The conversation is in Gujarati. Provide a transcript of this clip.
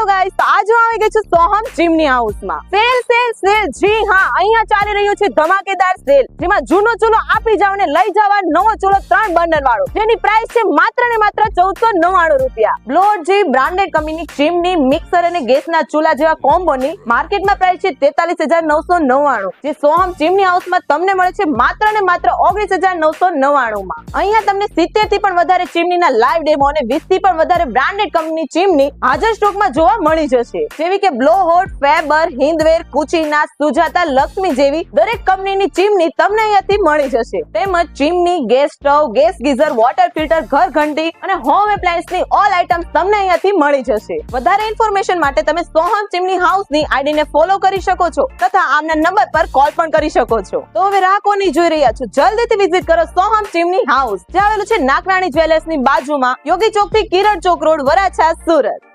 હેલો ગાઈસ, તો આજે આવી ગઈ છું સોહમ ચીમની હાઉસમાં. સેલ. જી હા, અહીંયા ચાલી રહ્યું છે ધમાકેદાર સેલ, જેમાં જૂનો ચૂલો આપી જાવ ને લઈ જવા નવો ચૂલો 3 બર્નર વાળો, જેની પ્રાઇસ છે માત્ર ને માત્ર 1499 રૂપિયા. બ્લોડજી બ્રાન્ડેડ કંપનીની ચીમની, મિક્સર અને ગેસના ચૂલા જેવા કોમ્બોની માર્કેટમાં પ્રાઇસ છે 43999, જે સોહમ ચીમની હાઉસમાં તમને મળે છે માત્ર ને માત્ર 19999 માં. અહીંયા તમને 70 થી પણ વધારે ચીમનીના લાઈવ ડેમો અને 20 થી પણ વધારે બ્રાન્ડેડ કંપની ચીમની હાજર સ્ટોકમાં જોવા મળી જશે, જેવી કે Blowhot, Faber, Hindware, Kutchina, Sujata, Laxmi જેવી દરેક કંપનીની ચીમની તમને અહીંયાથી મળી જશે. તેમજ chimney, gas stove, gas geyser, water filter, ઘર ઘંટી અને હોમ એપ્લાયન્સની ઓલ આઇટમ્સ તમને અહીંયાથી મળી જશે. વધારે ઇન્ફોર્મેશન માટે તમે સોહમ ચીમની હાઉસની આઈડીને ફોલો કરી શકો છો તથા આમના નંબર પર કોલ પણ કરી શકો છો. તો હવે રાહ કોની જોઈ રહ્યા છો, જલ્દીથી વિઝિટ કરો સોહમ ચીમની હાઉસ, જે આવેલું છે નાકરાણી જ્વેલર્સની બાજુમાં, યોગી ચોક થી કિરણ ચોક રોડ, વરાછા, સુરત.